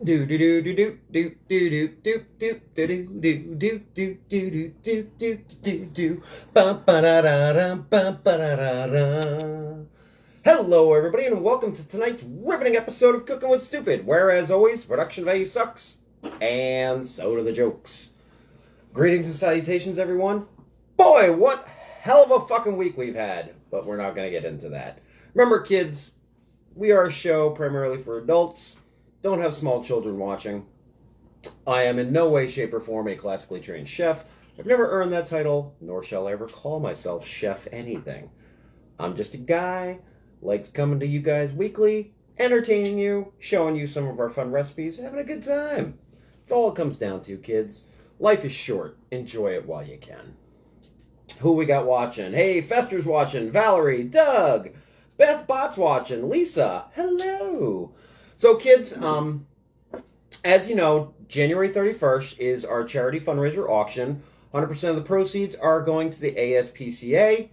Do do do do do do do do do do do do do do do do do do do ba ba da da da ba ba da da da. Hello, everybody, and welcome to tonight's riveting episode of Cooking with Stupid, where, as always, production value sucks, and so do the jokes. Greetings and salutations, everyone. Boy, what hell of a fucking week we've had, but we're not going to get into that. Remember, kids, we are a show primarily for adults. Don't have small children watching. I am in no way, shape, or form a classically trained chef. I've never earned that title, nor shall I ever call myself chef anything. I'm just a guy, likes coming to you guys weekly, entertaining you, showing you some of our fun recipes, having a good time. That's all it comes down to, kids. Life is short. Enjoy it while you can. Who we got watching? Hey, Fester's watching. Valerie, Doug, Beth Bot's watching. Lisa, hello. So, kids, as you know, January 31st is our charity fundraiser auction. 100% of the proceeds are going to the ASPCA,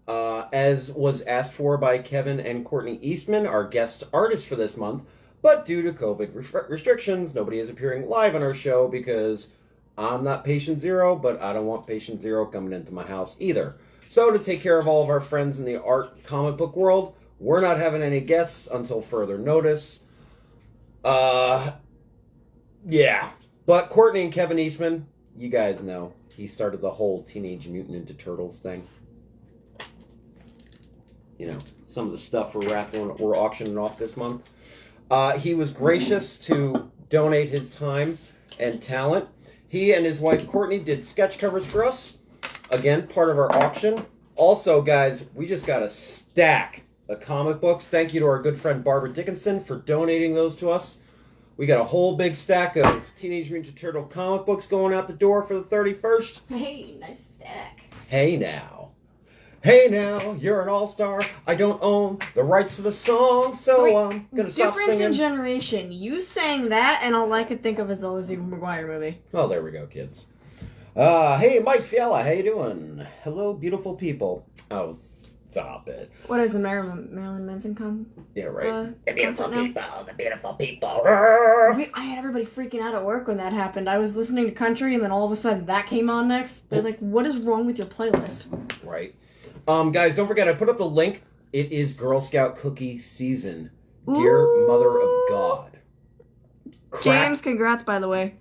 as was asked for by Kevin and Courtney Eastman, our guest artists for this month. But due to COVID restrictions, nobody is appearing live on our show because I'm not patient zero, but I don't want patient zero coming into my house either. So, to take care of all of our friends in the art comic book world, we're not having any guests until further notice. Yeah. But Courtney and Kevin Eastman, you guys know, he started the whole Teenage Mutant Ninja Turtles thing. You know, some of the stuff we're auctioning off this month. He was gracious to donate his time and talent. He and his wife Courtney did sketch covers for us. Again, part of our auction. Also, guys, we just got a stack of comic books. Thank you to our good friend Barbara Dickinson for donating those to us. We got a whole big stack of Teenage Mutant Ninja Turtle comic books going out the door for the 31st. Hey, nice stack. Hey now. Hey now, you're an all-star. I don't own the rights to the song, so Wait, I'm gonna stop Difference singing. in generation. You sang that, and all I could think of is the Lizzie McGuire movie. Oh, there we go, kids. Hey, Mike Fiala, how you doing? Hello, beautiful people. Oh, stop it. What is the Marilyn Manson Yeah, right. The beautiful people, the beautiful people. I had everybody freaking out at work when that happened. I was listening to country, and then all of a sudden that came on next. They're like, what is wrong with your playlist? Right. Guys, don't forget, I put up the link. It is Girl Scout cookie season. Dear Ooh. Mother of God. James, congrats, by the way.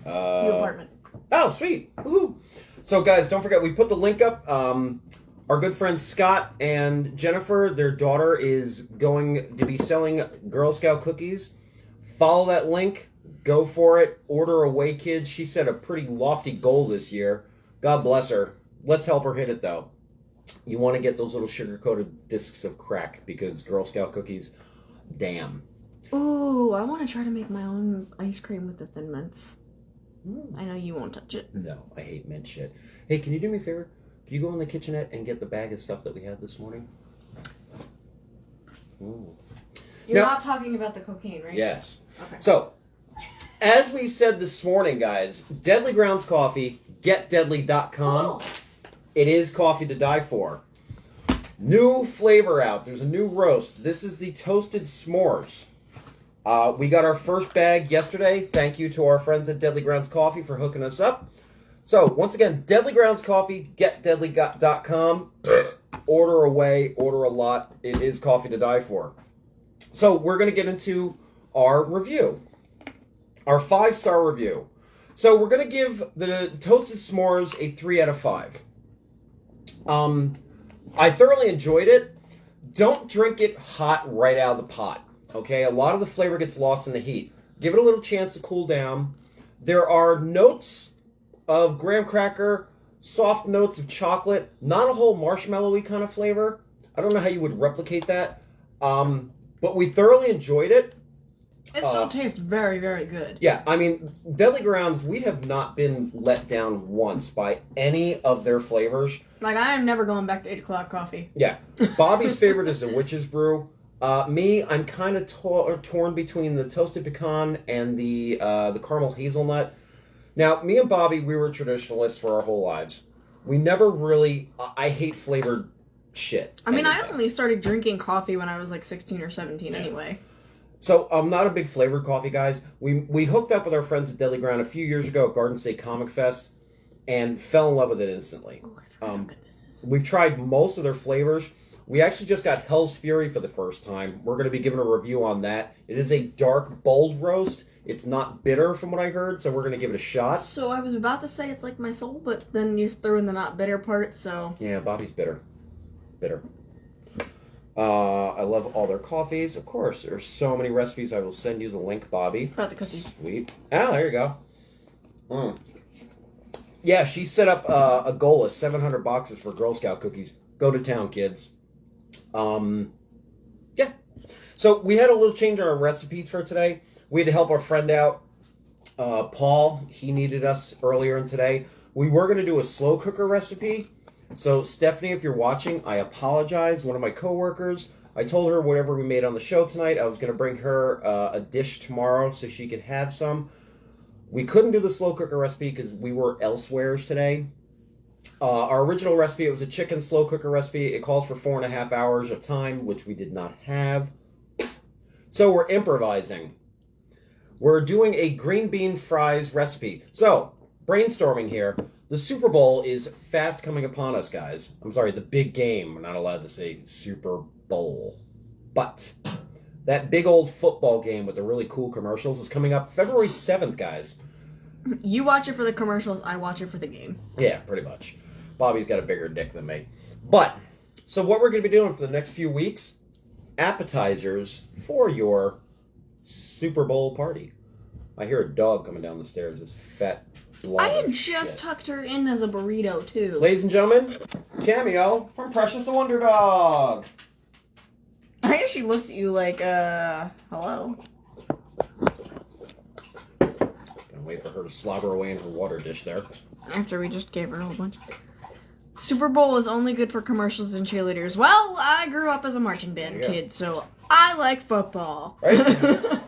New apartment. Oh, sweet. Woohoo. So, guys, don't forget, we put the link up. Our good friends Scott and Jennifer, their daughter, is going to be selling Girl Scout cookies. Follow that link. Go for it. Order away, kids. She set a pretty lofty goal this year. God bless her. Let's help her hit it, though. You want to get those little sugar-coated discs of crack because Girl Scout cookies, damn. Ooh, I want to try to make my own ice cream with the Thin Mints. I know you won't touch it. No, I hate mint shit. Hey, can you do me a favor? Can you go in the kitchenette and get the bag of stuff that we had this morning? Ooh. You're Now- not talking about the cocaine, right? Yes. Okay. So, as we said this morning, guys, Deadly Grounds Coffee, getdeadly.com. Oh. It is coffee to die for. New flavor out. There's a new roast. This is the Toasted S'mores. We got our first bag yesterday. Thank you to our friends at Deadly Grounds Coffee for hooking us up. So, once again, Deadly Grounds Coffee, getdeadly.com. Order away, order a lot. It is coffee to die for. So, we're going to get into our review. Our 5-star review. So, we're going to give the Toasted S'mores a 3 out of 5. I thoroughly enjoyed it. Don't drink it hot right out of the pot. Okay, a lot of the flavor gets lost in the heat. Give it a little chance to cool down. There are notes of graham cracker, soft notes of chocolate, not a whole marshmallowy kind of flavor. I don't know how you would replicate that. But we thoroughly enjoyed it. It still tastes very, very good. Yeah, I mean, Deadly Grounds, we have not been let down once by any of their flavors. Like, I am never going back to 8 o'clock coffee. Yeah. Bobby's favorite is the Witch's Brew. Me, I'm kind of torn between the toasted pecan and the caramel hazelnut. Now, me and Bobby, we were traditionalists for our whole lives. We never really... I hate flavored shit. I mean, I anyway. only started drinking coffee when I was like 16 or 17 anyway. So I'm not a big flavored coffee, guys. We hooked up with our friends at Deadly Ground a few years ago at Garden State Comic Fest and fell in love with it instantly. Oh, I forgot how good this is. We've tried most of their flavors. We actually just got Hell's Fury for the first time. We're going to be giving a review on that. It is a dark, bold roast. It's not bitter from what I heard, so we're going to give it a shot. So I was about to say it's like my soul, but then you threw in the not bitter part, so... Yeah, Bobby's bitter. Bitter. I love all their coffees. Of course, there's so many recipes. I will send you the link, Bobby. About the cookies. Sweet. Ah, there you go. Yeah, she set up a goal of 700 boxes for Girl Scout cookies. Go to town, kids. Yeah. So we had a little change in our recipes for today. We had to help our friend out, Paul. He needed us earlier in today. We were going to do a slow cooker recipe. So Stephanie, if you're watching, I apologize. One of my coworkers, I told her whatever we made on the show tonight, I was going to bring her a dish tomorrow so she could have some. We couldn't do the slow cooker recipe because we were elsewhere today. Our original recipe, it was a chicken slow cooker recipe. It calls for 4.5 hours of time, which we did not have. So we're improvising. We're doing a green bean fries recipe. So, brainstorming here. The Super Bowl is fast coming upon us, guys. I'm sorry, the big game. We're not allowed to say Super Bowl. But that big old football game with the really cool commercials is coming up February 7th, guys. You watch it for the commercials, I watch it for the game. Yeah, pretty much. Bobby's got a bigger dick than me. But, so what we're going to be doing for the next few weeks, appetizers for your Super Bowl party. I hear a dog coming down the stairs. This fat blob. I had just tucked her in as a burrito, too. Ladies and gentlemen, cameo from Precious the Wonder Dog. I guess she looks at you like, hello? Gonna wait for her to slobber away in her water dish there. After we just gave her a whole bunch. Super Bowl is only good for commercials and cheerleaders. Well, I grew up as a marching band kid, so I like football. Right?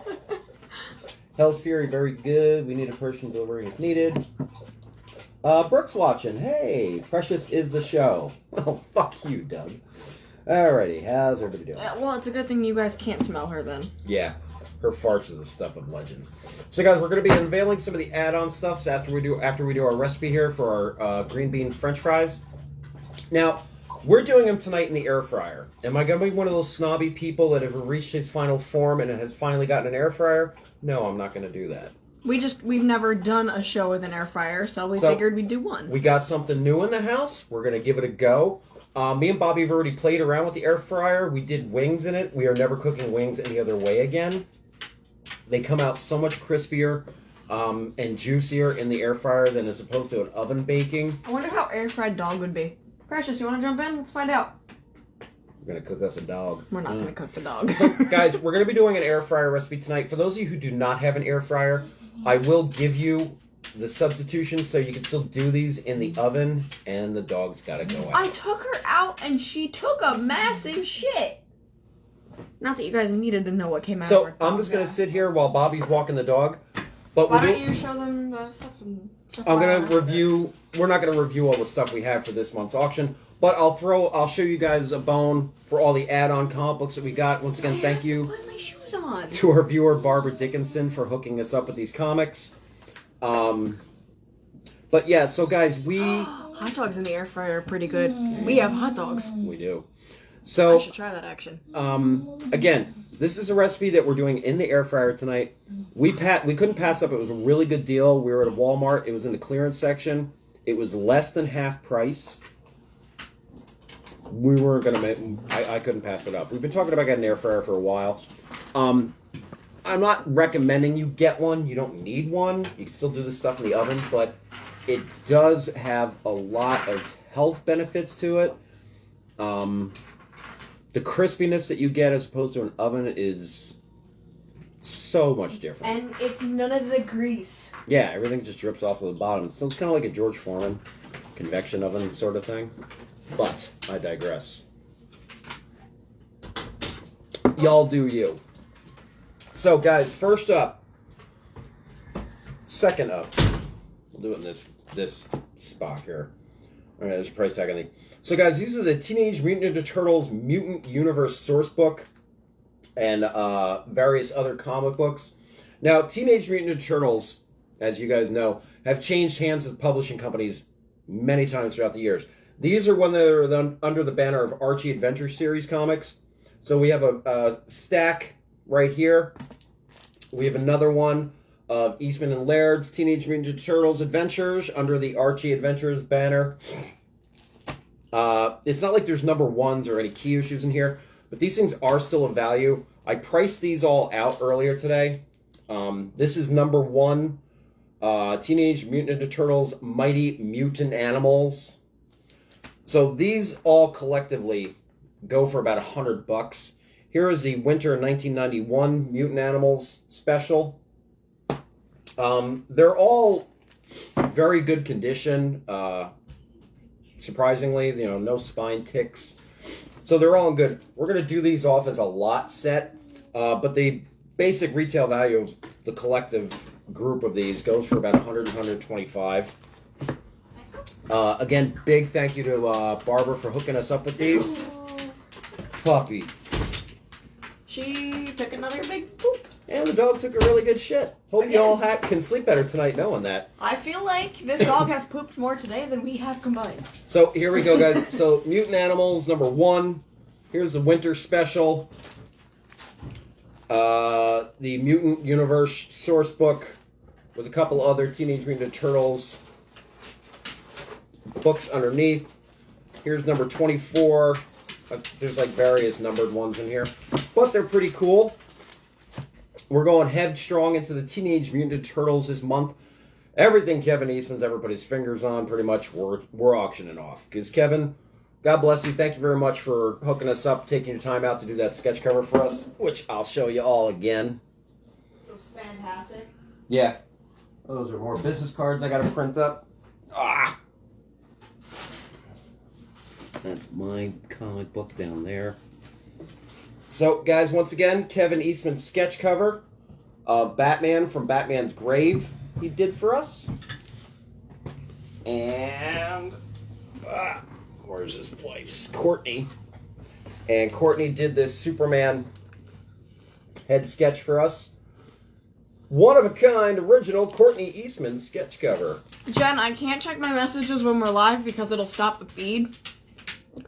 Hell's Fury, very good. We need a person delivering if needed. Brooke's watching. Hey, Precious is the show. Oh, fuck you, Doug. Alrighty, how's everybody doing? Well, it's a good thing you guys can't smell her then. Yeah, her farts are the stuff of legends. So, guys, we're going to be unveiling some of the add-on stuff after we do our recipe here for our green bean French fries. Now, we're doing them tonight in the air fryer. Am I going to be one of those snobby people that have reached its final form and has finally gotten an air fryer? No, I'm not going to do that. We've never done a show with an air fryer, so we figured we'd do one. We got something new in the house. We're going to give it a go. Me and Bobby have already played around with the air fryer. We did wings in it. We are never cooking wings any other way again. They come out so much crispier and juicier in the air fryer than as opposed to an oven baking. I wonder how air fried dog would be. Precious, you want to jump in? Let's find out. We're going to cook us a dog. We're not going to cook the dog. So, guys, we're going to be doing an air fryer recipe tonight. For those of you who do not have an air fryer, I will give you the substitution so you can still do these in the oven, and the dog's got to go out. I took her out, and she took a massive shit. Not that you guys needed to know what came out So, of her. I'm just going to sit here while Bobby's walking the dog. But Why don't you show them the stuff? I'm going to review... We're not going to review all the stuff we have for this month's auction, but I'll show you guys a bone for all the add-on comic books that we got. Once again, thank you Put my shoes on. to our viewer, Barbara Dickinson, for hooking us up with these comics. But yeah, so guys, Hot dogs in the air fryer are pretty good. We have hot dogs. We do. I So, should try that action. again, this is a recipe that we're doing in the air fryer tonight. We couldn't pass up. It was a really good deal. We were at a Walmart. It was in the clearance section. It was less than half price. We weren't going to make... I couldn't pass it up. We've been talking about getting an air fryer for a while. I'm not recommending you get one. You don't need one. You can still do this stuff in the oven, but it does have a lot of health benefits to it. The crispiness that you get as opposed to an oven is so much different. And it's none of the grease. Yeah, everything just drips off to the bottom. So it's kind of like a George Foreman convection oven sort of thing. But I digress. Y'all do you. So guys, first up, second up, we'll do it in this spot here. All right, there's a price tag on the. So guys, these are the Teenage Mutant Ninja Turtles Mutant Universe Source Book. and various other comic books. Now, Teenage Mutant Ninja Turtles, as you guys know, have changed hands with publishing companies many times throughout the years. These are when they're under the banner of Archie Adventure Series comics. So we have a stack right here. We have another one of Eastman and Laird's Teenage Mutant Ninja Turtles Adventures under the Archie Adventures banner. It's not like there's number ones or any key issues in here, but these things are still of value. I priced these all out earlier today. This is number one, Teenage Mutant Ninja Turtles Mighty Mutant Animals. So these all collectively go for about $100. Here is the Winter 1991 Mutant Animals special. They're all very good condition. Surprisingly, no spine ticks. So they're all good. We're going to do these off as a lot set, but the basic retail value of the collective group of these goes for about $100, $125. Again, big thank you to Barbara for hooking us up with these. Puppy. She took another big poop. And the dog took a really good shit. Hope you all can sleep better tonight knowing that. I feel like this dog has pooped more today than we have combined. So here we go, guys. So Mutant Animals number one. Here's the winter special. The Mutant Universe source book with a couple other Teenage Mutant Ninja Turtles books underneath. Here's number 24. There's like various numbered ones in here, but they're pretty cool. We're going headstrong into the Teenage Mutant Ninja Turtles this month. Everything Kevin Eastman's ever put his fingers on, pretty much, we're auctioning off. Because Kevin, God bless you. Thank you very much for hooking us up, taking your time out to do that sketch cover for us, which I'll show you all again. It was fantastic. Yeah. Those are more business cards I got to print up. Ah! That's my comic book down there. So, guys, once again, Kevin Eastman's sketch cover of Batman from Batman's Grave he did for us. And, where's his wife's? Courtney. And Courtney did this Superman head sketch for us. One-of-a-kind original Courtney Eastman sketch cover. Jen, I can't check my messages when we're live because it'll stop the feed.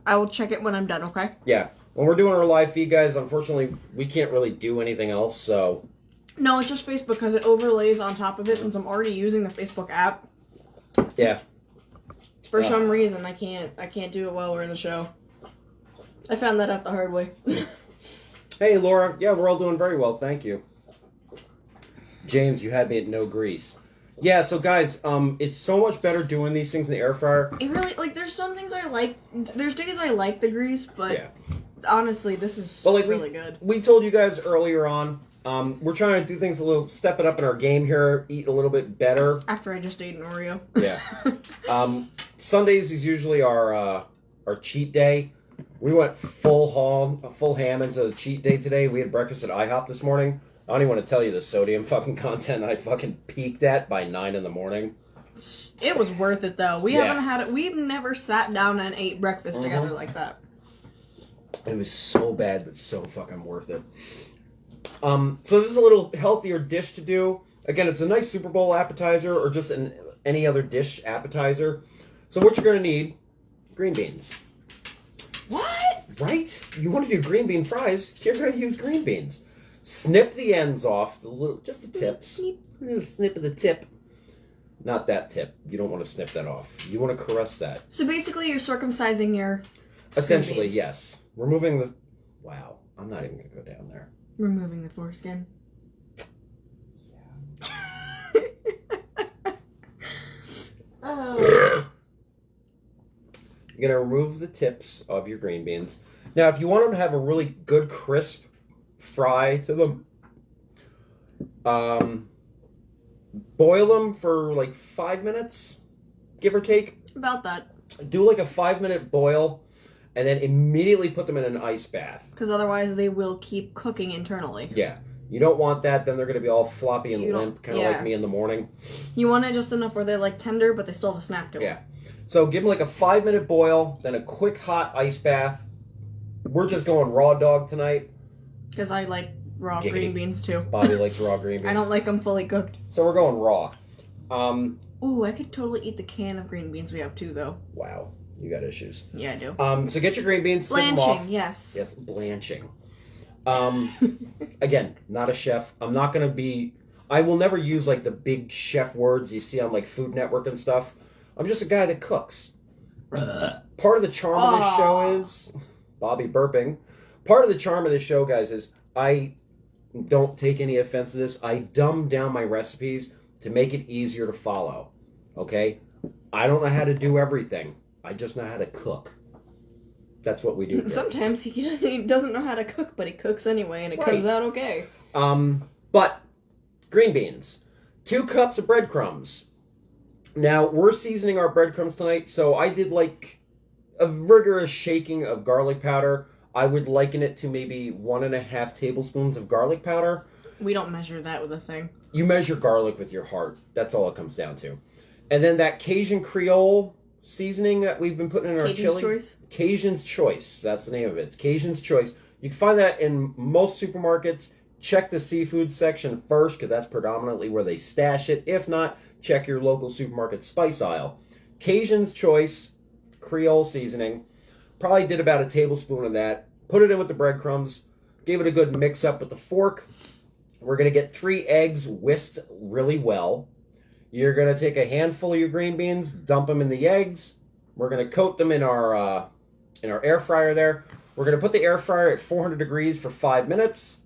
I will check it when I'm done, okay? Yeah. When we're doing our live feed, guys, unfortunately, we can't really do anything else, so... No, it's just Facebook because it overlays on top of it since I'm already using the Facebook app. Yeah. For some reason, I can't do it while we're in the show. I found that out the hard way. Hey, Laura. Yeah, we're all doing very well, thank you. James, you had me at no grease. Yeah, so guys, it's so much better doing these things in the air fryer. It really, there's some things I like. There's days I like the grease, but yeah. Honestly, this is really good. We told you guys earlier on, we're trying to do things a little, step it up in our game here, eat a little bit better. After I just ate an Oreo. Yeah. Sundays is usually our cheat day. We went full ham into the cheat day today. We had breakfast at IHOP this morning. I don't even want to tell you the sodium fucking content I fucking peaked at by 9 in the morning. It was worth it though. We've never sat down and ate breakfast together like that. It was so bad, but so fucking worth it. So this is a little healthier dish to do. Again, it's a nice Super Bowl appetizer or just any other dish appetizer. So what you're going to need, green beans. What? Right? You want to do green bean fries, you're going to use green beans. Snip the ends off, just the tips. A little snip of the tip. Not that tip. You don't want to snip that off. You want to caress that. So basically you're circumcising your... Essentially, yes. Removing the... Wow. I'm not even going to go down there. Removing the foreskin. Yeah. Oh. You're going to remove the tips of your green beans. Now, if you want them to have a really good crisp fry to them, boil them for like 5 minutes, give or take. About that. Do like a 5-minute boil, and then immediately put them in an ice bath. Because otherwise they will keep cooking internally. Yeah. You don't want that, then they're going to be all floppy and limp, kind of like me in the morning. You want it just enough where they're like tender, but they still have a snap to them. Yeah. So give them like a 5-minute boil, then a quick hot ice bath. We're just going raw dog tonight. Because I like raw Giggity. green beans too. Bobby likes raw green beans. I don't like them fully cooked. So we're going raw. Ooh, I could totally eat the can of green beans we have too, though. Wow, you got issues. Yeah, I do. So get your green beans, snip them off. Blanching, yes. Yes, blanching. Again, not a chef. I will never use like the big chef words you see on like Food Network and stuff. I'm just a guy that cooks. Part of the charm of this show is Bobby burping. Part of the charm of this show, guys, is I don't take any offense to this. I dumb down my recipes to make it easier to follow. Okay? I don't know how to do everything. I just know how to cook. That's what we do here. Sometimes he doesn't know how to cook, but he cooks anyway, and it comes out okay. But green beans, 2 cups of breadcrumbs. Now we're seasoning our breadcrumbs tonight, so I did like a rigorous shaking of garlic powder. I would liken it to maybe 1.5 tablespoons of garlic powder. We don't measure that with a thing. You measure garlic with your heart. That's all it comes down to. And then that Cajun Creole seasoning that we've been putting in our Cajun's chili. Choice? Cajun's Choice. That's the name of it. It's Cajun's Choice. You can find that in most supermarkets. Check the seafood section first, because that's predominantly where they stash it. If not, check your local supermarket spice aisle. Cajun's Choice Creole seasoning. Probably did about a tablespoon of that. Put it in with the breadcrumbs. Gave it a good mix up with the fork. We're going to get 3 eggs whisked really well. You're going to take a handful of your green beans, dump them in the eggs. We're going to coat them in our air fryer there. We're going to put the air fryer at 400 degrees for 5 minutes.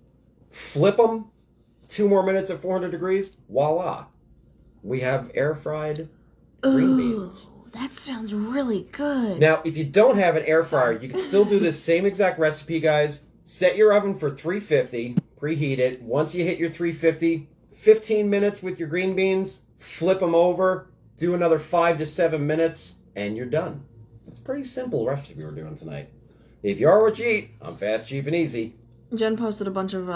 Flip them. 2 more minutes at 400 degrees. Voila. We have air fried green beans. That sounds really good. Now, if you don't have an air fryer, you can still do this same exact recipe, guys. Set your oven for 350. Preheat it. Once you hit your 350, 15 minutes with your green beans. Flip them over. Do another 5 to 7 minutes. And you're done. It's a pretty simple recipe we're doing tonight. If you are what you eat, I'm fast, cheap, and easy. Jen posted a bunch of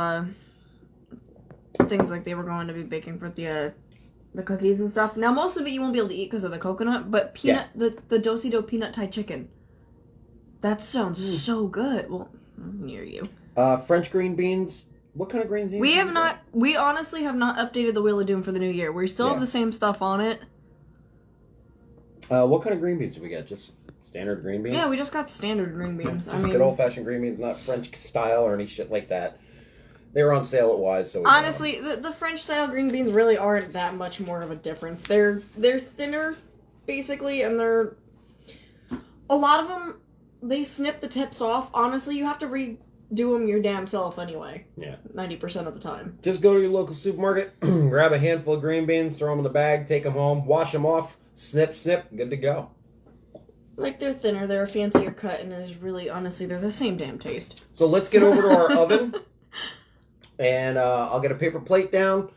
things like they were going to be baking for the cookies and stuff. Now, most of it you won't be able to eat because of the coconut, but the Do-si-do peanut Thai chicken. That sounds so good. Well, near you. French green beans. What kind of green beans? We honestly have not updated the Wheel of Doom for the new year. We still have the same stuff on it. What kind of green beans do we get? Just standard green beans? Yeah, we just got standard green beans. Just good old-fashioned green beans, not French style or any shit like that. They were on sale at Wise, so honestly, the French style green beans really aren't that much more of a difference. They're thinner, basically, and they're a lot of them. They snip the tips off. Honestly, you have to redo them your damn self anyway. Yeah, 90% of the time. Just go to your local supermarket, grab a handful of green beans, throw them in the bag, take them home, wash them off, snip, good to go. Like, they're thinner, they're a fancier cut, and it's really, honestly, they're the same damn taste. So let's get over to our oven. And I'll get a paper plate down,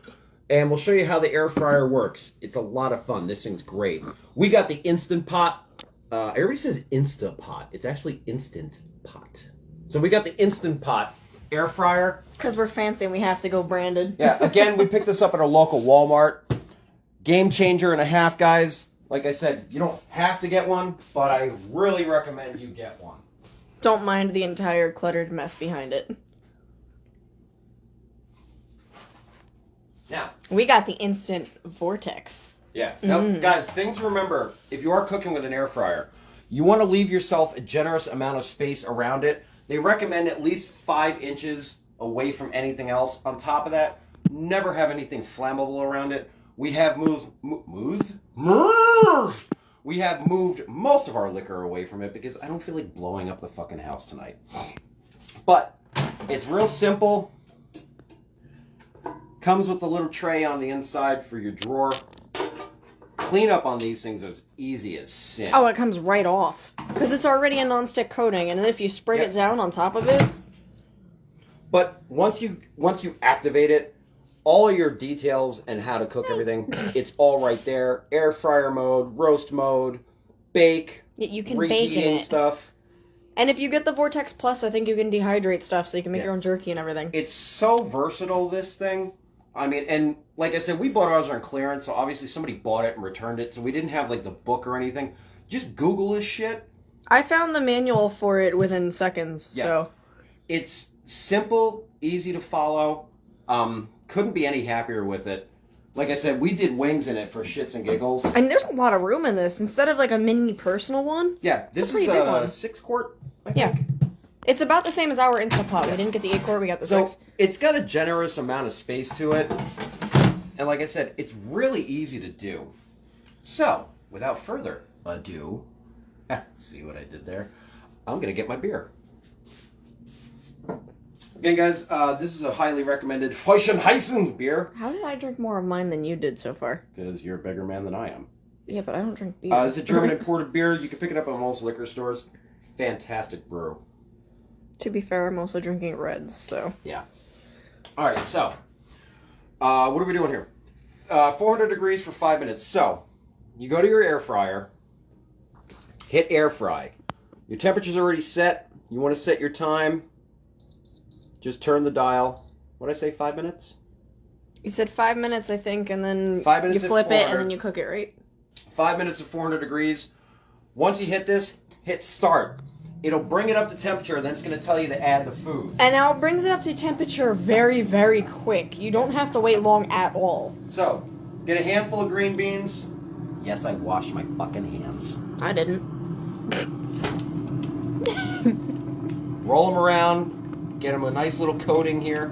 and we'll show you how the air fryer works. It's a lot of fun. This thing's great. We got the Instant Pot. Everybody says Instapot. It's actually Instant Pot. So we got the Instant Pot air fryer. Because we're fancy and we have to go branded. Yeah, again, we picked this up at our local Walmart. Game changer and a half, guys. Like I said, you don't have to get one, but I really recommend you get one. Don't mind the entire cluttered mess behind it. Now, we got the Instant Vortex. Yeah. Now, guys, things to remember, if you are cooking with an air fryer, you want to leave yourself a generous amount of space around it. They recommend at least 5 inches away from anything else. On top of that, never have anything flammable around it. We have moved most of our liquor away from it because I don't feel like blowing up the fucking house tonight. But it's real simple. Comes with a little tray on the inside for your drawer. Cleanup on these things is easy as sin. Oh, it comes right off. Because it's already a nonstick coating, and then if you spray it down on top of it... But once you activate it, all of your details and how to cook everything, it's all right there. Air fryer mode, roast mode, bake, you can bake in it. Stuff. And if you get the Vortex Plus, I think you can dehydrate stuff so you can make your own jerky and everything. It's so versatile, this thing. I mean, and like I said, we bought ours on clearance, so obviously somebody bought it and returned it, so we didn't have, like, the book or anything. Just Google this shit. I found the manual for it within seconds, so... It's Simple, easy to follow. Couldn't be any happier with it. Like I said, we did wings in it for shits and giggles. And there's a lot of room in this. Instead of like a mini personal one. Yeah, this is big one. a 6-quart, I Yeah. think. It's about the same as our Instant Pot. We didn't get the 8-quart, we got the 6. So it's got a generous amount of space to it. And like I said, it's really easy to do. So, without further ado, see what I did there? I'm going to get my beer. Again, guys, this is a highly recommended Feuchtenheisen beer. How did I drink more of mine than you did so far? Because you're a bigger man than I am. Yeah, but I don't drink beer. It's a German imported beer. You can pick it up at most liquor stores. Fantastic brew. To be fair, I'm also drinking reds, so. Yeah. All right, so what are we doing here? 400 degrees for 5 minutes. So you go to your air fryer, hit air fry. Your temperature's already set. You want to set your time. Just turn the dial. What did I say, 5 minutes? You said 5 minutes, I think, and then 5 minutes you at flip it 400. and then you cook it, right? 5 minutes at 400 degrees. Once you hit this, hit start. It'll bring it up to temperature, then it's going to tell you to add the food. And now it brings it up to temperature very, very quick. You don't have to wait long at all. So, get a handful of green beans. Yes, I washed my fucking hands. I didn't. Roll them around. Get them a nice little coating here.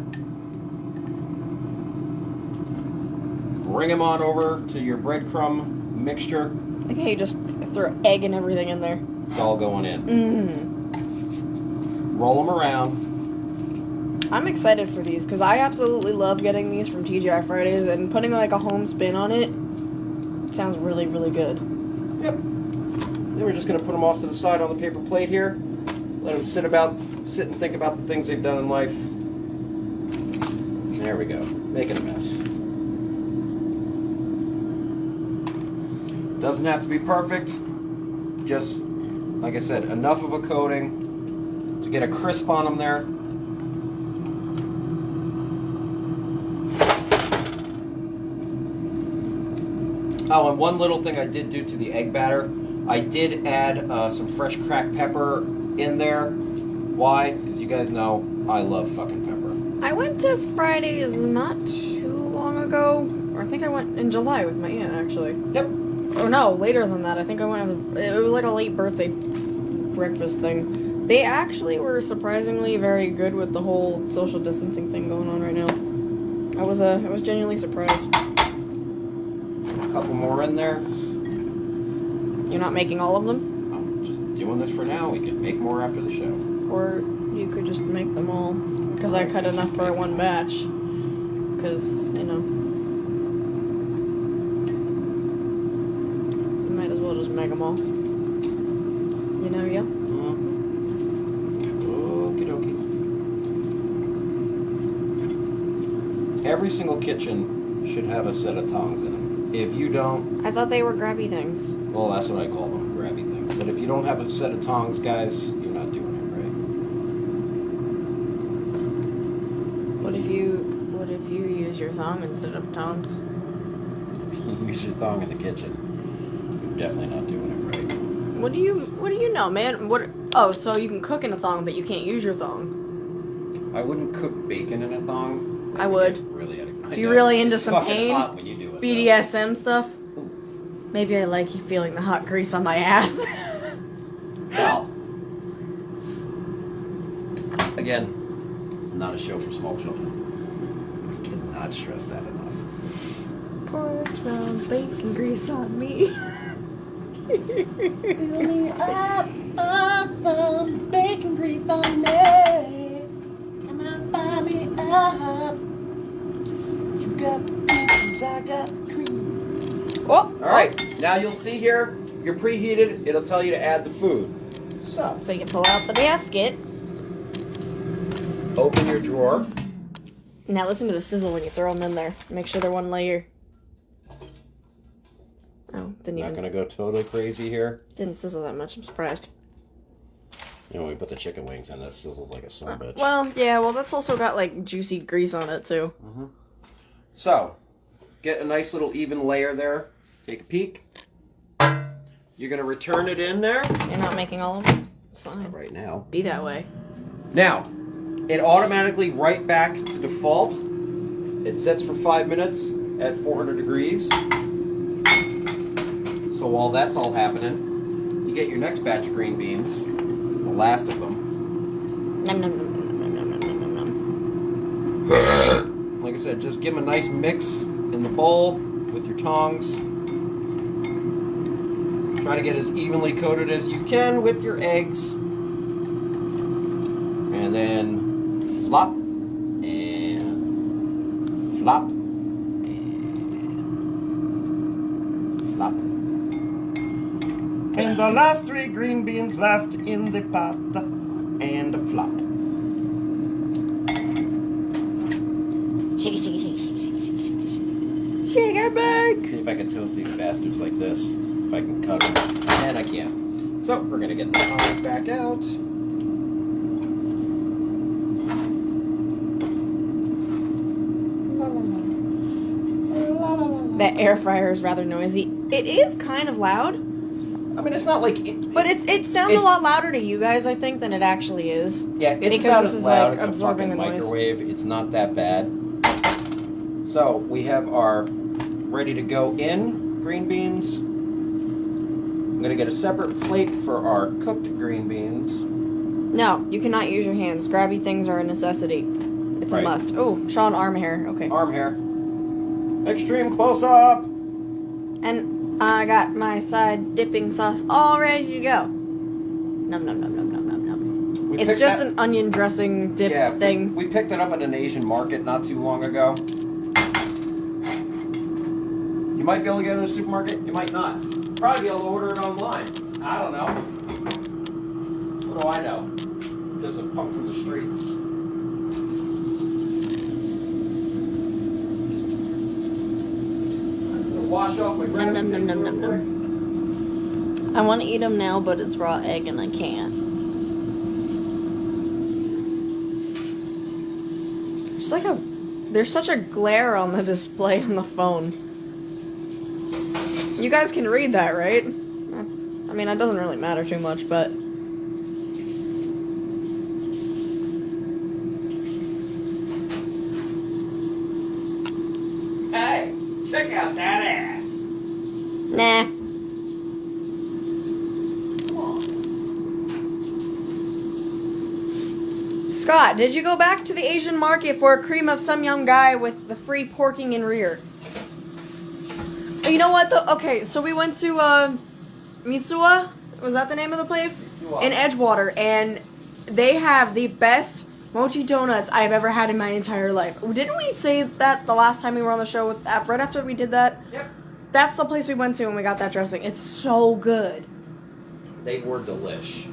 Bring them on over to your breadcrumb mixture. Okay, you just throw egg and everything in there. It's all going in. Roll them around. I'm excited for these because I absolutely love getting these from TGI Fridays and putting like a home spin on it. It sounds really, really good. Yep. Then we're just going to put them off to the side on the paper plate here. Let them sit and think about the things they've done in life. There we go. Making a mess. Doesn't have to be perfect. Just, like I said, enough of a coating to get a crisp on them there. Oh, and one little thing I did do to the egg batter, I did add some fresh cracked pepper in there. Why? Because you guys know I love fucking pepper. I went to Fridays not too long ago. Or I think I went in July with my aunt, actually. Yep. Or no, later than that. I think I went, it was like a late birthday breakfast thing. They actually were surprisingly very good with the whole social distancing thing going on right now. I was genuinely surprised. A couple more in there. You're not making all of them? I'm just doing this for now. We can make more after the show. Or you could just make them all. Because I cut enough for one batch. Because, you know. You might as well just make them all. You know, yeah? Okie dokie. Every single kitchen should have a set of tongs in them. If you don't, I thought they were grabby things. well, that's what I call them, grabby things. But if you don't have a set of tongs, guys, you're not doing it right. What if you use your thumb instead of tongs? If you use your thong in the kitchen, you're definitely not doing it right. What do you know, man? Oh, so you can cook in a thong, but you can't use your thong. I wouldn't cook bacon in a thong. I would. Really, If you're really into it's some fucking pain, hot when you do it, though. BDSM stuff. Maybe I like you feeling the hot grease on my ass. Well, again, it's not a show for small children. I cannot stress that enough. Pour some bacon grease on me. Fill me up, some bacon grease on me. Come on, fire me up. You got the bacons, I got the cream. Oh, All right, now you'll see here, you're preheated. It'll tell you to add the food. So you pull out the basket. Open your drawer. Now listen to the sizzle when you throw them in there. Make sure they're one layer. Oh, Not gonna go totally crazy here. didn't sizzle that much. I'm surprised. You know, we put the chicken wings in. That sizzled like a son of a bitch. Well, yeah. Well, that's also got like juicy grease on it too. So, get a nice little even layer there. Take a peek. You're gonna return it in there. You're not making all of them. Fine. Not right now. Be that way. Now, it automatically right back to default. It sets for 5 minutes at 400 degrees. So while that's all happening, you get your next batch of green beans, the last of them. Nom, nom, nom, nom, nom, nom, nom, nom. Like I said, just give them a nice mix in the bowl with your tongs. Try to get as evenly coated as you can with your eggs. And then flop and flop and flop. And the last 3 green beans left in the pot and a flop. Shake it, shake it, shake it, shake it, shake it, shake it, shake it, shake it. Shake it back! See if I can toast these bastards like this. If I can cut them. And I can't. So we're gonna get the tongs back out. That air fryer is rather noisy. It is kind of loud, I mean, it's not like but it sounds a lot louder to you guys, I think, than it actually is. Yeah, it's because about this as is, loud like, as a absorbing fucking the noise. microwave. It's not that bad. So we have our ready to go in green beans. I'm gonna get a separate plate for our cooked green beans. No, you cannot use your hands. Grabby things are a necessity. It's Right. a must. Oh, Sean arm hair. Okay. Arm hair. Extreme close up. And I got my side dipping sauce all ready to go. Num num num num num num num. We It's picked just that- an onion dressing dip yeah, thing. We picked it up at an Asian market not too long ago. You might be able to get it in a supermarket. You might not. Probably be able to order it online. I don't know. What do I know? Just a punk from the streets. I'm gonna wash off my Num, num, num, num, num, num. I want to eat them now, but it's raw egg and I can't. There's such a glare on the display on the phone. You guys can read that, right? I mean, it doesn't really matter too much, but... Hey, check out that ass. Nah. Come on. Scott, did you go back to the Asian market for a cream of some young guy with the free porking in rear? You know what, though? Okay, so we went to, Mitsuwa? Was that the name of the place? Mitsuwa. In Edgewater, and they have the best mochi donuts I've ever had in my entire life. Didn't we say that the last time we were on the show, right after we did that? Yep. That's the place we went to when we got that dressing. It's so good. They were delish.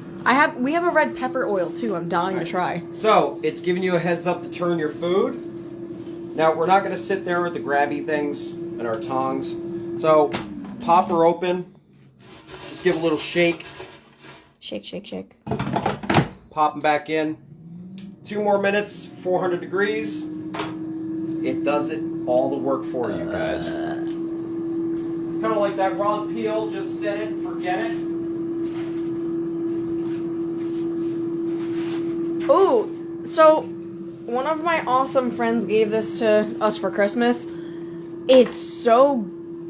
We have a red pepper oil, too. I'm dying to try. So, it's giving you a heads up to turn your food. Now, we're not going to sit there with the grabby things and our tongs. So, pop her open. Just give a little shake. Shake, shake, shake. Pop them back in. 2 more minutes, 400 degrees. It does it all the work for you guys. Kind of like that Ron Peel, just set it and forget it. Ooh, so one of my awesome friends gave this to us for Christmas. It's so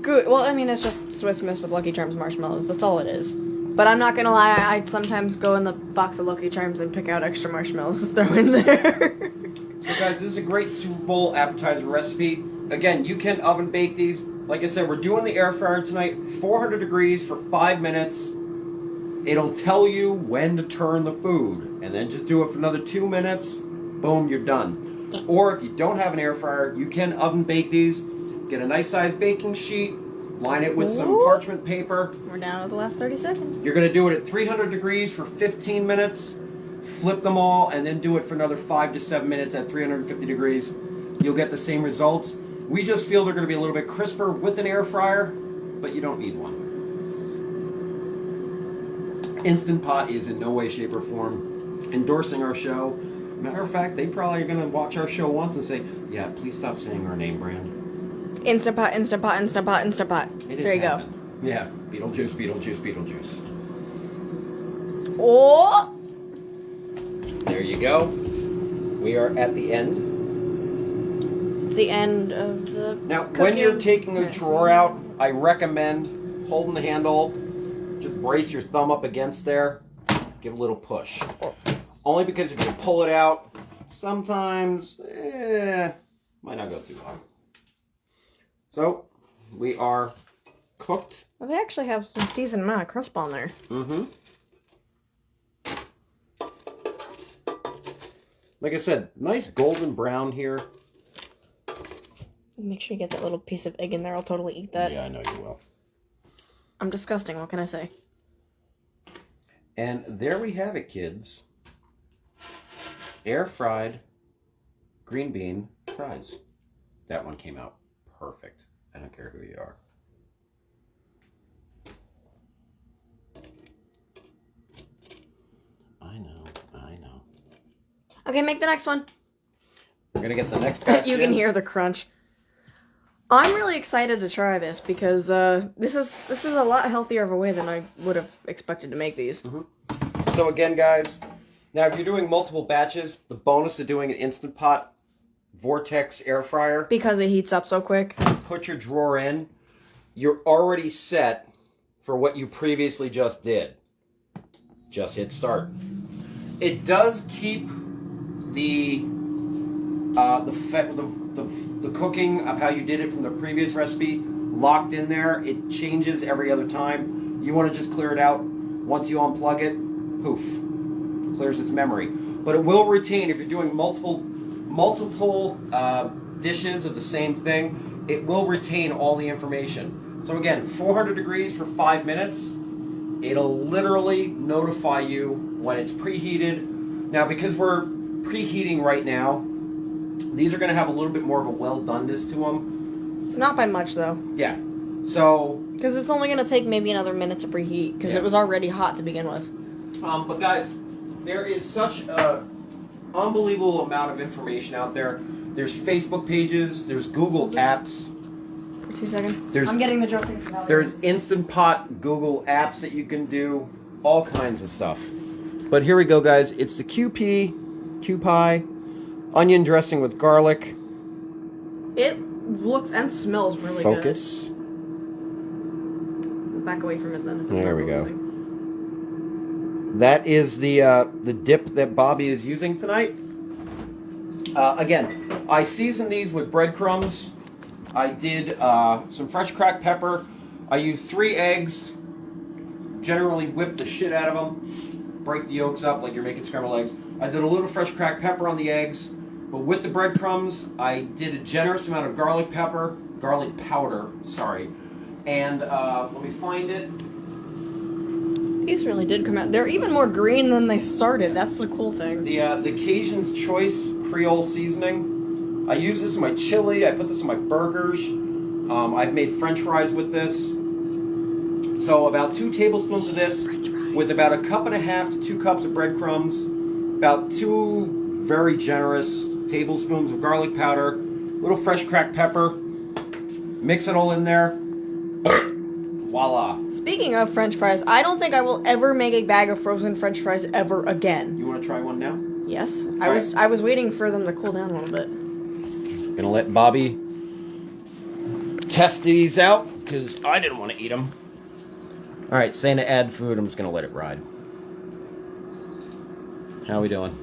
good. Well, I mean, it's just Swiss Miss with Lucky Charms marshmallows. That's all it is. But I'm not gonna lie, I sometimes go in the box of Lucky Charms and pick out extra marshmallows to throw in there. So guys, this is a great Super Bowl appetizer recipe. Again, you can oven bake these. Like I said, we're doing the air fryer tonight, 400 degrees for 5 minutes. It'll tell you when to turn the food. And then just do it for another 2 minutes. Boom, you're done. Or if you don't have an air fryer, you can oven bake these. Get a nice sized baking sheet. Line it with some Ooh. parchment paper. We're down to the last 30 seconds. You're going to do it at 300 degrees for 15 minutes. Flip them all and then do it for another 5 to 7 minutes at 350 degrees. You'll get the same results. We just feel they're going to be a little bit crisper with an air fryer, but you don't need one. Instant Pot is in no way, shape, or form endorsing our show. Matter of fact, they probably are going to watch our show once and say, yeah, please stop saying our name brand. Instant Pot, Instant Pot, Instant Pot, Instant Pot. It There you happened. Yeah, Beetlejuice, Beetlejuice, Beetlejuice. go. Oh! There you go. We are at the end. It's the end of the. Now, when you're cooking taking a mess. drawer out, I recommend holding the handle. Just brace your thumb up against there. Give a little push. Only because if you pull it out, sometimes might not go too long. So we are cooked. Well, they actually have some decent amount of crisp on there. Mm-hmm. Like I said, nice golden brown here. Make sure you get that little piece of egg in there. I'll totally eat that. Yeah, I know you will. I'm disgusting. What can I say? And there we have it, kids. Air fried green bean fries. That one came out perfect. I don't care who you are. I know. Okay, make the next one. We're gonna get the next batch. You can hear the crunch. I'm really excited to try this because this is a lot healthier of a way than I would have expected to make these. Mm-hmm. So again, guys, now if you're doing multiple batches, the bonus to doing an Instant Pot Vortex air fryer, Because it heats up so quick. put your drawer in, you're already set for what you previously just did. Just hit start. It does keep the cooking of how you did it from the previous recipe locked in there. It changes every other time. You want to just clear it out. Once you unplug it, poof, clears its memory. But it will retain, if you're doing multiple dishes of the same thing, it will retain all the information. So again, 400 degrees for 5 minutes. It'll literally notify you when it's preheated. Now, because we're preheating right now, these are going to have a little bit more of a well-doneness to them. Not by much, though. Yeah. So... Because it's only going to take maybe another minute to preheat, because it was already hot to begin with. But guys, there is such a unbelievable amount of information out there. There's Facebook pages, there's Google apps. For 2 seconds. I'm getting the dressings. There's Instant Pot Google apps that you can do, all kinds of stuff. But here we go, guys. It's the QP pie, onion dressing with garlic. It looks and smells really Focus. good. Back away from it then. There we go. That is the dip that Bobby is using tonight. Again, I seasoned these with breadcrumbs. I did some fresh cracked pepper. I used 3 eggs. Generally whip the shit out of them. Break the yolks up like you're making scrambled eggs. I did a little fresh cracked pepper on the eggs. But with the breadcrumbs, I did a generous amount of garlic powder, sorry. And let me find it. These really did come out. They're even more green than they started. That's the cool thing. The Cajun's Choice Creole seasoning. I use this in my chili. I put this in my burgers. I've made French fries with this. So about 2 tablespoons of this, with about 1.5 cups to 2 cups of breadcrumbs, about 2 very generous tablespoons of garlic powder, little fresh cracked pepper. Mix it all in there. Voila. Speaking of French fries, I don't think I will ever make a bag of frozen French fries ever again. You want to try one now? Yes, I was waiting for them to cool down a little bit. Gonna let Bobby test these out because I didn't want to eat them. All right, saying to add food, I'm just gonna let it ride. How we doing?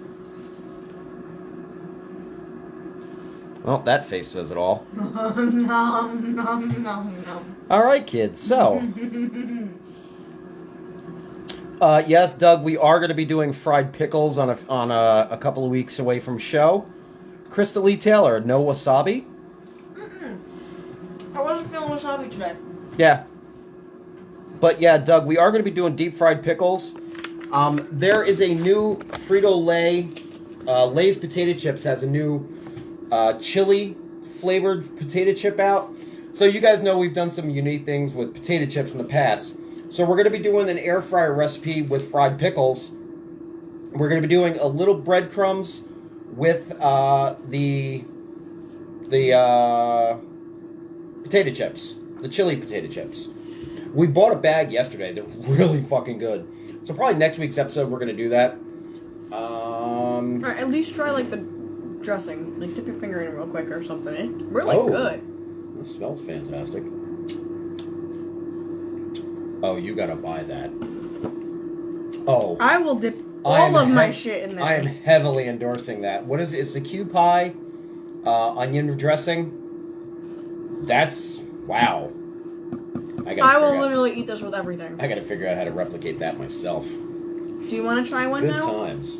Well, that face says it all. All right, kids. So, yes, Doug, we are going to be doing fried pickles on a couple of weeks away from show. Crystal Lee Taylor, no wasabi? I wasn't feeling wasabi today. Yeah. But yeah, Doug, we are going to be doing deep fried pickles. There is a new Frito-Lay, Lay's Potato Chips has a new chili flavored potato chip out. So you guys know we've done some unique things with potato chips in the past. So we're going to be doing an air fryer recipe with fried pickles. We're going to be doing a little breadcrumbs with the potato chips, the chili potato chips. We bought a bag yesterday. They're really fucking good. So probably next week's episode we're going to do that. Or at least try like the dressing. Like, dip your finger in real quick or something. It's really Oh. good. It smells fantastic. Oh, you gotta buy that. Oh. I will dip all of my shit in there. I am heavily endorsing that. What is it? It's the Q Pie onion dressing. That's wow. I will literally eat this with everything. I gotta figure out how to replicate that myself. Do you want to try one Good now? times.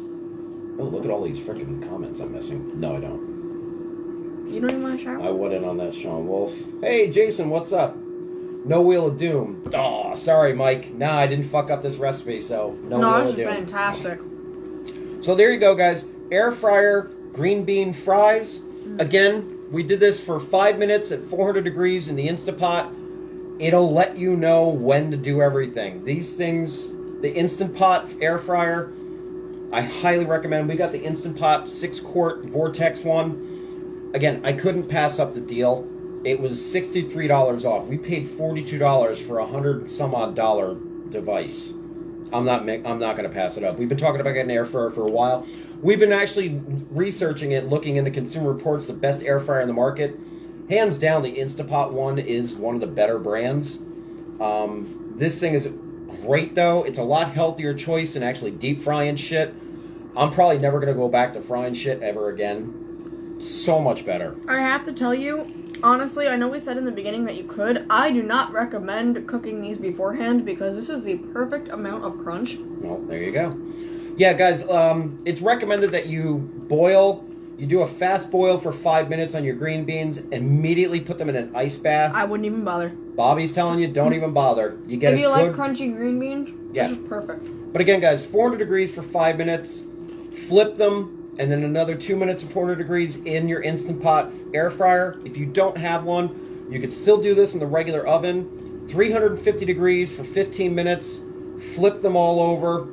Oh, look at all these freaking comments I'm missing. No, I don't. You don't even want to try one? I went in on that Sean Wolf. Hey, Jason, what's up? No Wheel of Doom. Oh, sorry, Mike. Nah, I didn't fuck up this recipe, so no Wheel this of is Doom. fantastic. So there you go, guys. Air fryer green bean fries. Again, we did this for 5 minutes at 400 degrees in the Instapot. It'll let you know when to do everything. These things, the Instant Pot air fryer, I highly recommend. We got the Instant Pot 6-quart Vortex one. Again, I couldn't pass up the deal. It was $63 off. We paid $42 for $100-some-odd device. I'm not going to pass it up. We've been talking about getting an air fryer for a while. We've been actually researching it, looking into Consumer Reports, the best air fryer in the market. Hands down, the Instapot one is one of the better brands. This thing is great, though. It's a lot healthier choice than actually deep frying shit. I'm probably never going to go back to frying shit ever again. So much better. I have to tell you, honestly, I know we said in the beginning that you could. I do not recommend cooking these beforehand because this is the perfect amount of crunch. Well, there you go. Yeah, guys, it's recommended that you do a fast boil for 5 minutes on your green beans, immediately put them in an ice bath. I wouldn't even bother. Bobby's telling you, don't even bother. You get if you like crunchy green beans, yeah. This is perfect. But again, guys, 400 degrees for 5 minutes, flip them, and then another 2 minutes of 400 degrees in your Instant Pot air fryer. If you don't have one, you could still do this in the regular oven. 350 degrees for 15 minutes, flip them all over,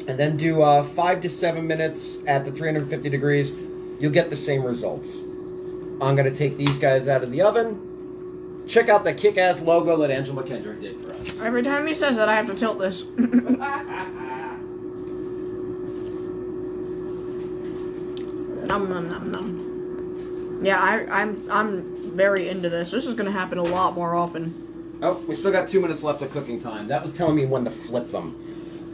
and then do 5 to 7 minutes at the 350 degrees. You'll get the same results. I'm going to take these guys out of the oven. Check out the kick-ass logo that Angela McKendrick did for us. Every time he says that, I have to tilt this. Nom nom nom nom. Yeah, I'm very into this. This is gonna happen a lot more often. Oh, we still got 2 minutes left of cooking time. That was telling me when to flip them.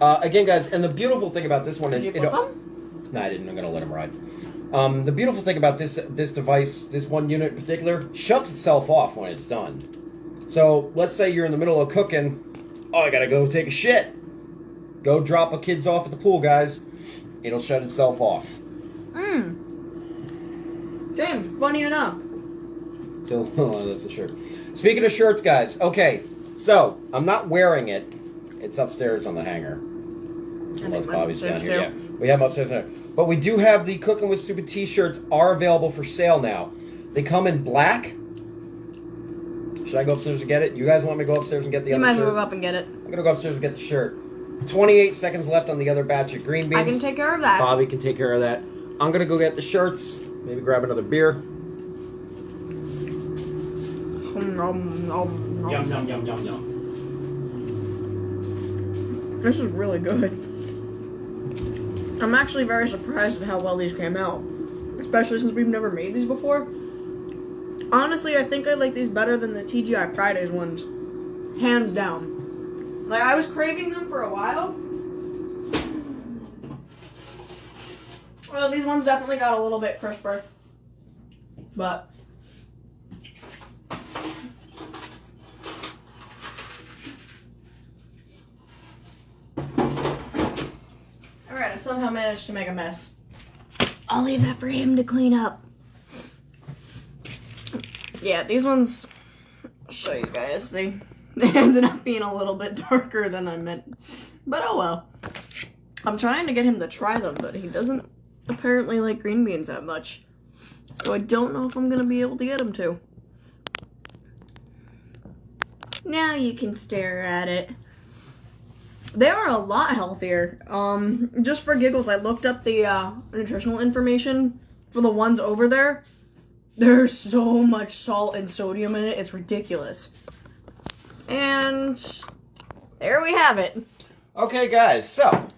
Again, guys, and the beautiful thing about this one is... Did you flip them? No, I didn't. I'm gonna let him ride. The beautiful thing about this device, this one unit in particular, shuts itself off when it's done. So, let's say you're in the middle of cooking. Oh, I gotta go take a shit. Go drop a kids off at the pool, guys. It'll shut itself off. James, funny enough. So, oh, that's the shirt. Speaking of shirts, guys. Okay, so, I'm not wearing it. It's upstairs on the hanger. Unless Bobby's down here. Yeah, we have them upstairs there. But we do have the Cooking with Stupid t-shirts are available for sale now. They come in black. Should I go upstairs and get it? You guys want me to go upstairs and get the other shirt? You might as well go up and get it. I'm going to go upstairs and get the shirt. 28 seconds left on the other batch of green beans. I can take care of that. Bobby can take care of that. I'm going to go get the shirts. Maybe grab another beer. Yum, yum, yum, yum, yum. This is really good. I'm actually very surprised at how well these came out. Especially since we've never made these before. Honestly, I think I like these better than the TGI Fridays ones. Hands down. Like, I was craving them for a while. Well, these ones definitely got a little bit crisper. But... Alright, I somehow managed to make a mess. I'll leave that for him to clean up. Yeah, these ones, I'll show you guys, they ended up being a little bit darker than I meant. But oh well. I'm trying to get him to try them, but he doesn't apparently like green beans that much. So I don't know if I'm going to be able to get him to. Now you can stare at it. They are a lot healthier. Just for giggles, I looked up the nutritional information for the ones over there. There's so much salt and sodium in it, it's ridiculous. And there we have it. Okay, guys, so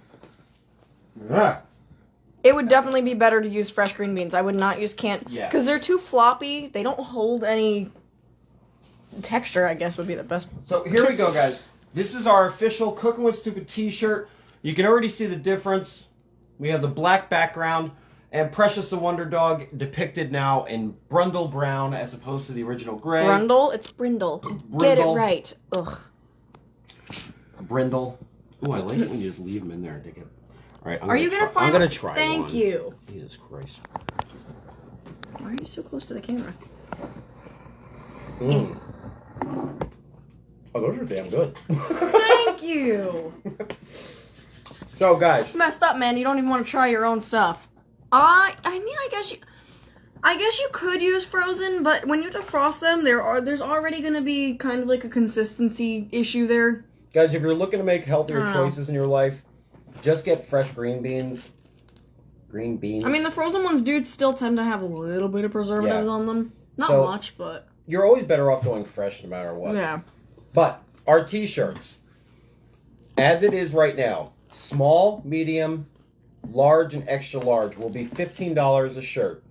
It would definitely be better to use fresh green beans. I would not use canned. Yeah. Because they're too floppy. They don't hold any texture, I guess, would be the best. So here we go, guys. This is our official Cooking with Stupid t-shirt. You can already see the difference. We have the black background and Precious the Wonder Dog depicted now in Brundle brown as opposed to the original gray. Brundle? It's Brindle. Get it right. Ugh. Brindle. Ooh, I like it when you just leave them in there. All right, Are you gonna find? I'm gonna try Thank one. you. Jesus Christ. Why are you so close to the camera? Mm. Oh, those are damn good. Thank you. So, guys. It's messed up, man. You don't even want to try your own stuff. I mean, I guess you could use frozen, but when you defrost them, there's already gonna be kind of like a consistency issue there. Guys, if you're looking to make healthier I don't choices in your life, just get fresh green beans. Green beans. I mean, the frozen ones do still tend to have a little bit of preservatives on them. Not So- much, but You're always better off going fresh no matter what. yeah. But our t-shirts, as it is right now, small, medium, large, and extra large will be $15 a shirt.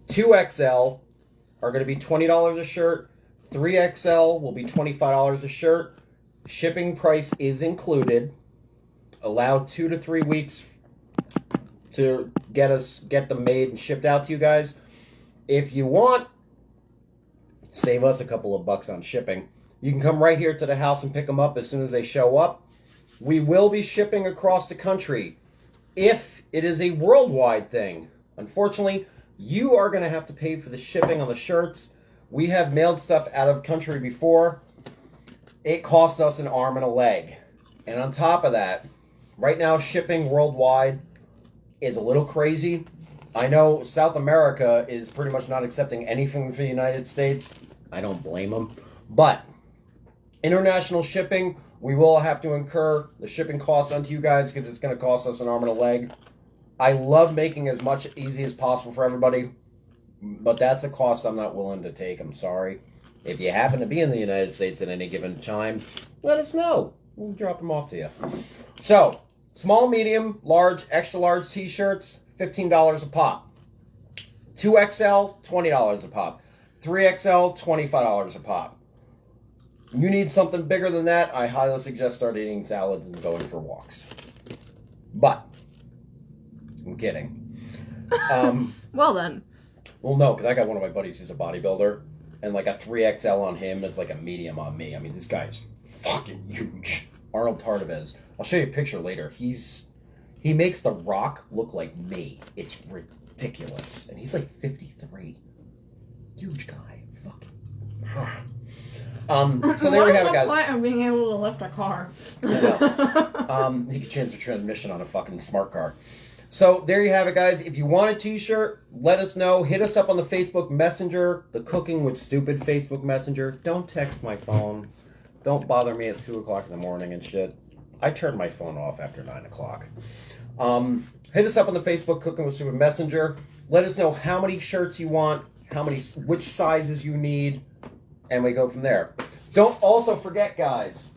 2XL are going to be $20 a shirt. 3XL will be $25 a shirt. Shipping price is included. Allow 2 to 3 weeks to get them made and shipped out to you guys. If you want, save us a couple of bucks on shipping. You can come right here to the house and pick them up as soon as they show up. We will be shipping across the country if it is a worldwide thing. Unfortunately, you are going to have to pay for the shipping on the shirts. We have mailed stuff out of country before. It cost us an arm and a leg. And on top of that, right now shipping worldwide is a little crazy. I know South America is pretty much not accepting anything from the United States. I don't blame them. But international shipping, we will have to incur the shipping cost onto you guys because it's going to cost us an arm and a leg. I love making as much easy as possible for everybody, but that's a cost I'm not willing to take. I'm sorry. If you happen to be in the United States at any given time, let us know. We'll drop them off to you. So, small, medium, large, extra large t-shirts, $15 a pop. 2XL, $20 a pop. 3XL, $25 a pop. You need something bigger than that, I highly suggest start eating salads and going for walks. But, I'm kidding. Well then. Well, no, because I got one of my buddies who's a bodybuilder, and like a 3XL on him is like a medium on me. I mean, this guy's fucking huge. Arnold Tardives. I'll show you a picture later. He makes The Rock look like me. It's ridiculous. And he's like 53. Huge guy. Fucking. So there we have it, guys. What of being able to lift a car? I know. He could change the transmission on a fucking smart car. So there you have it, guys. If you want a t-shirt, let us know. Hit us up on the Facebook Messenger, the Cooking with Stupid Facebook Messenger. Don't text my phone. Don't bother me at 2 o'clock in the morning and shit. I turn my phone off after 9 o'clock. Hit us up on the Facebook Cooking with Stupid Messenger. Let us know how many shirts you want, which sizes you need, and we go from there. Don't also forget, guys,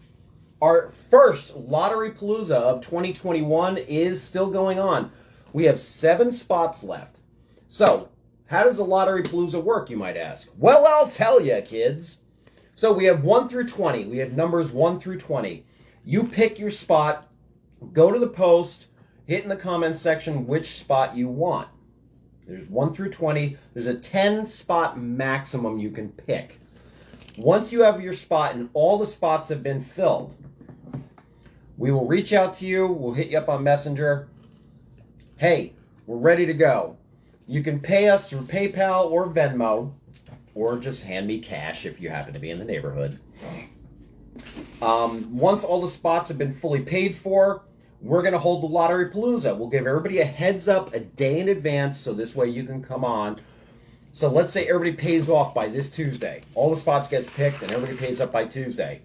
our first Lottery Palooza of 2021 is still going on. We have 7 spots left. So, how does the Lottery Palooza work, you might ask? Well, I'll tell you, kids. So, we have 1 through 20. We have numbers 1 through 20. You pick your spot, go to the post, hit in the comments section which spot you want. There's 1 through 20. There's a 10-spot maximum you can pick. Once you have your spot and all the spots have been filled, we will reach out to you. We'll hit you up on Messenger. Hey, we're ready to go. You can pay us through PayPal or Venmo, or just hand me cash if you happen to be in the neighborhood. Once all the spots have been fully paid for, we're going to hold the Lottery Palooza. We'll give everybody a heads up a day in advance, so this way you can come on. So let's say everybody pays off by this Tuesday. All the spots get picked and everybody pays up by Tuesday.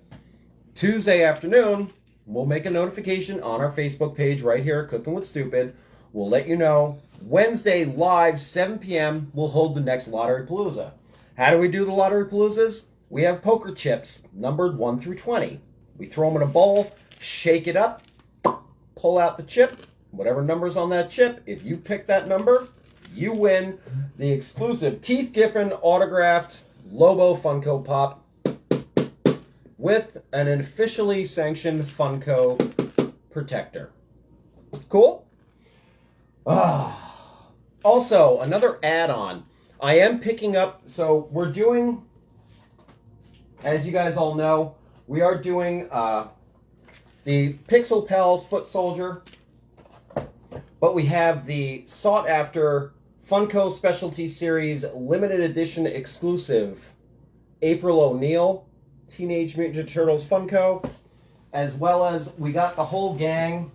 Tuesday afternoon, we'll make a notification on our Facebook page right here, Cooking with Stupid. We'll let you know. Wednesday, live, 7 p.m., we'll hold the next Lottery Palooza. How do we do the Lottery Paloozas? We have poker chips, numbered 1 through 20. We throw them in a bowl, shake it up, pull out the chip, whatever number's on that chip, if you pick that number, you win the exclusive Keith Giffen autographed Lobo Funko Pop with an officially sanctioned Funko protector. Cool? Also, another add-on. I am picking up, so we're doing, as you guys all know, we are doing the Pixel Pals Foot Soldier, but we have the sought-after Funko Specialty Series limited edition exclusive April O'Neil Teenage Mutant Ninja Turtles Funko, as well as we got the whole gang.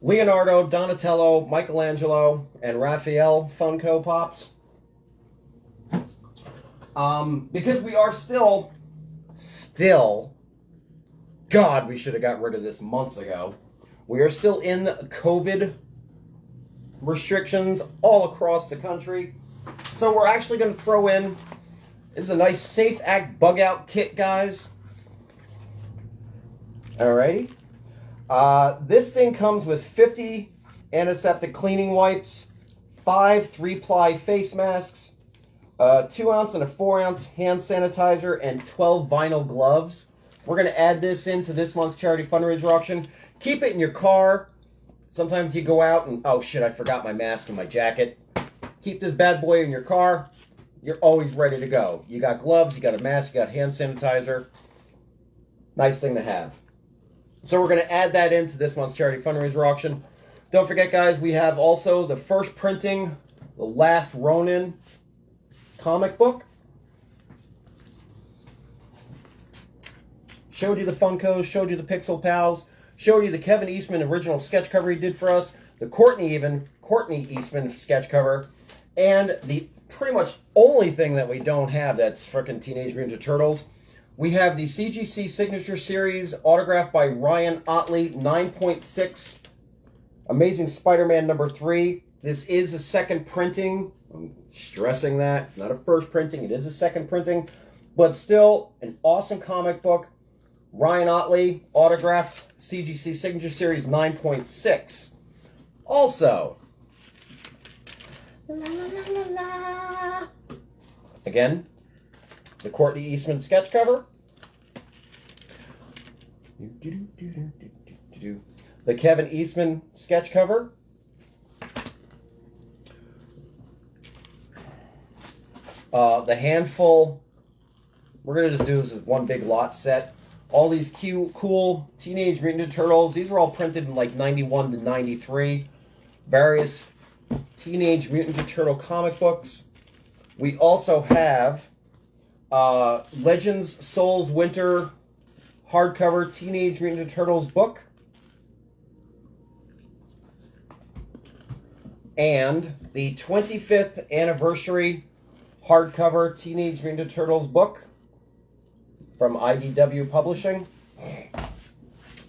Leonardo, Donatello, Michelangelo, and Raphael Funko Pops. Because we are still, God, we should have got rid of this months ago. We are still in COVID restrictions all across the country. So we're actually going to throw in, this is a nice Safe Act Bug Out kit, guys. Alrighty. This thing comes with 50 antiseptic cleaning wipes, 5 3-ply face masks, 2-ounce and a 4-ounce hand sanitizer, and 12 vinyl gloves. We're going to add this into this month's charity fundraiser auction. Keep it in your car. Sometimes you go out and, oh shit, I forgot my mask and my jacket. Keep this bad boy in your car. You're always ready to go. You got gloves, you got a mask, you got hand sanitizer. Nice thing to have. So we're going to add that into this month's charity fundraiser auction. Don't forget, guys, we have also the first printing, The Last Ronin comic book. Showed you the Funkos, showed you the Pixel Pals, showed you the Kevin Eastman original sketch cover he did for us, the Courtney Eastman sketch cover, and the pretty much only thing that we don't have that's frickin' Teenage Mutant Ninja Turtles. We have the CGC Signature Series autographed by Ryan Otley, 9.6, Amazing Spider-Man number 3. This is a second printing. I'm stressing that. It's not a first printing. It is a second printing. But still, an awesome comic book. Ryan Otley, autographed CGC Signature Series 9.6. Also, la, la, la, la, la. Again, the Courtney Eastman sketch cover. The Kevin Eastman sketch cover. The handful. We're going to just do this as one big lot set. All these cute, cool Teenage Mutant Ninja Turtles. These were all printed in like 91 to 93. Various Teenage Mutant Ninja Turtle comic books. We also have Legends Souls Winter hardcover Teenage Mutant Ninja Turtles book. And the 25th anniversary hardcover Teenage Mutant Ninja Turtles book from IDW Publishing.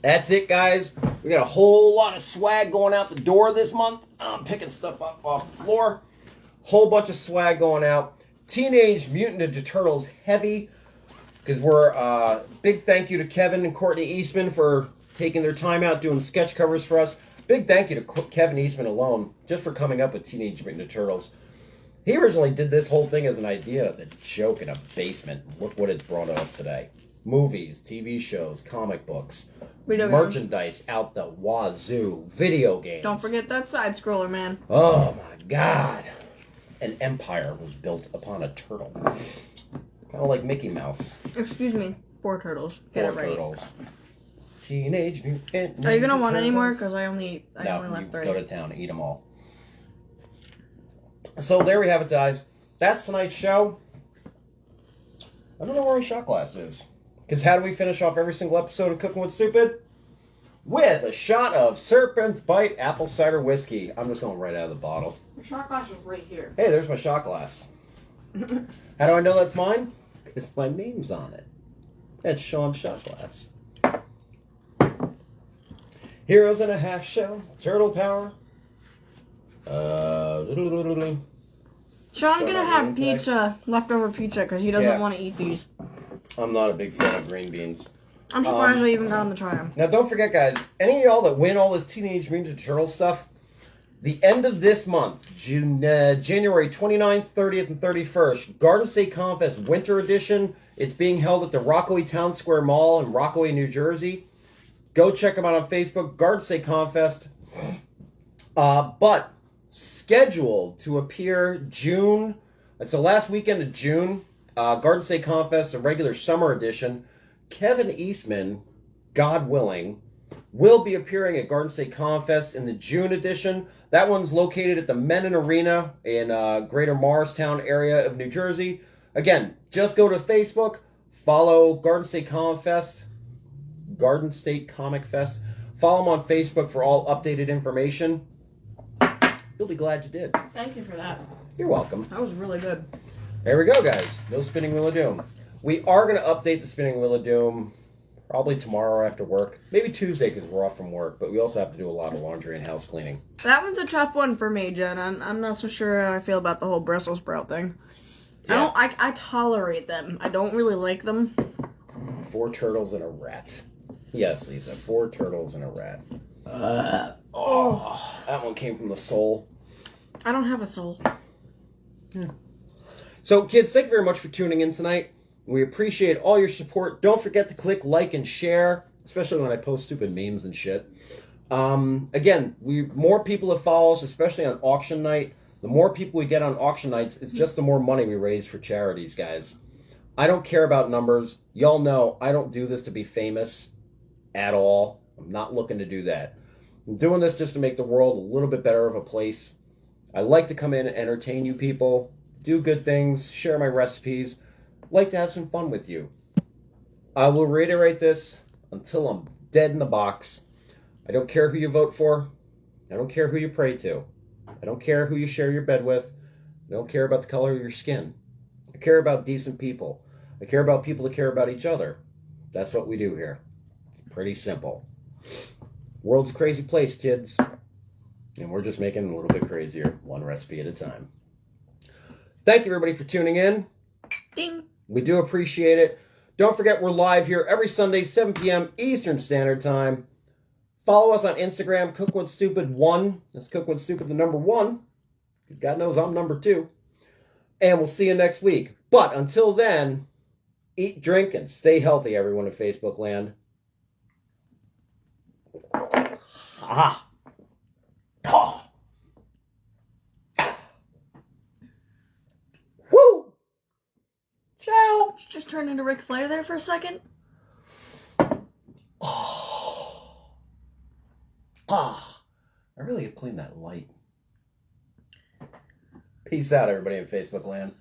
That's it, guys. We got a whole lot of swag going out the door this month. I'm picking stuff up off the floor. Whole bunch of swag going out. Teenage Mutant Ninja Turtles heavy, because we're big thank you to Kevin and Courtney Eastman for taking their time out doing sketch covers for us. Big thank you to Kevin Eastman alone just for coming up with Teenage Mutant Ninja Turtles. He originally did this whole thing as an idea of a joke in a basement. Look what it's brought us today. Movies, TV shows, comic books, merchandise out the wazoo, video games. Don't forget that side scroller, man. Oh my God. An empire was built upon a turtle. Kind of like Mickey Mouse. Excuse me. 4 turtles. Get it right. 4 turtles. Teenage Mutant Ninja Are you going to want any Turtles. more? Because I only left 3. No, go to town and eat them all. So there we have it, guys. That's tonight's show. I don't know where my shot glass is. Because how do we finish off every single episode of Cooking with Stupid? With a shot of Serpent's Bite apple cider whiskey. I'm just going right out of the bottle. The shot glass is right here. Hey, there's my shot glass. How do I know that's mine? Because my name's on it. That's Sean's shot glass. Heroes in a half shell. Turtle power. Sean's gonna have pizza, leftover pizza, because he doesn't want to eat these. I'm not a big fan of green beans. I'm surprised I even got him to try them. Now, don't forget, guys, any of y'all that win all this Teenage Mutant Ninja Turtle stuff, the end of this month, January 29th, 30th, and 31st, Garden State Confest Winter Edition. It's being held at the Rockaway Town Square Mall in Rockaway, New Jersey. Go check them out on Facebook, Garden State Confest. But scheduled to appear June, it's the last weekend of June, Garden State Confest, a regular summer edition. Kevin Eastman, God willing, will be appearing at Garden State Confest in the June edition. That one's located at the Menon Arena in Greater Morristown area of New Jersey. Again, just go to Facebook, follow Garden State Confest, Garden State Comic Fest. Follow them on Facebook for all updated information. You'll be glad you did. Thank you for that. You're welcome. That was really good. There we go, guys. No Spinning Wheel of Doom. We are going to update the Spinning Wheel of Doom probably tomorrow after work. Maybe Tuesday because we're off from work, but we also have to do a lot of laundry and house cleaning. That one's a tough one for me, Jen. I'm not so sure how I feel about the whole Brussels sprout thing. Yeah. I tolerate them. I don't really like them. 4 turtles and a rat. Yes, Lisa. 4 turtles and a rat. That one came from the soul. I don't have a soul. So, kids, thank you very much for tuning in tonight. We appreciate all your support. Don't forget to click like and share, especially when I post stupid memes and shit. Again, more people that follow us, especially on auction night. The more people we get on auction nights, it's just the more money we raise for charities, guys. I don't care about numbers. Y'all know I don't do this to be famous at all. I'm not looking to do that. I'm doing this just to make the world a little bit better of a place. I like to come in and entertain you people, do good things, share my recipes, like to have some fun with you. I will reiterate this until I'm dead in the box. I don't care who you vote for. I don't care who you pray to. I don't care who you share your bed with. I don't care about the color of your skin. I care about decent people. I care about people that care about each other. That's what we do here. It's pretty simple. World's a crazy place, kids. And we're just making it a little bit crazier, one recipe at a time. Thank you, everybody, for tuning in. Ding. We do appreciate it. Don't forget, we're live here every Sunday, 7 p.m. Eastern Standard Time. Follow us on Instagram, Cookwoodstupid1. That's Cookwoodstupid, the number 1. God knows I'm number 2. And we'll see you next week. But until then, eat, drink, and stay healthy, everyone in Facebook land. Ah. Oh. Woo! Ciao! Just turned into Ric Flair there for a second. I really cleaned that light. Peace out, everybody in Facebook land.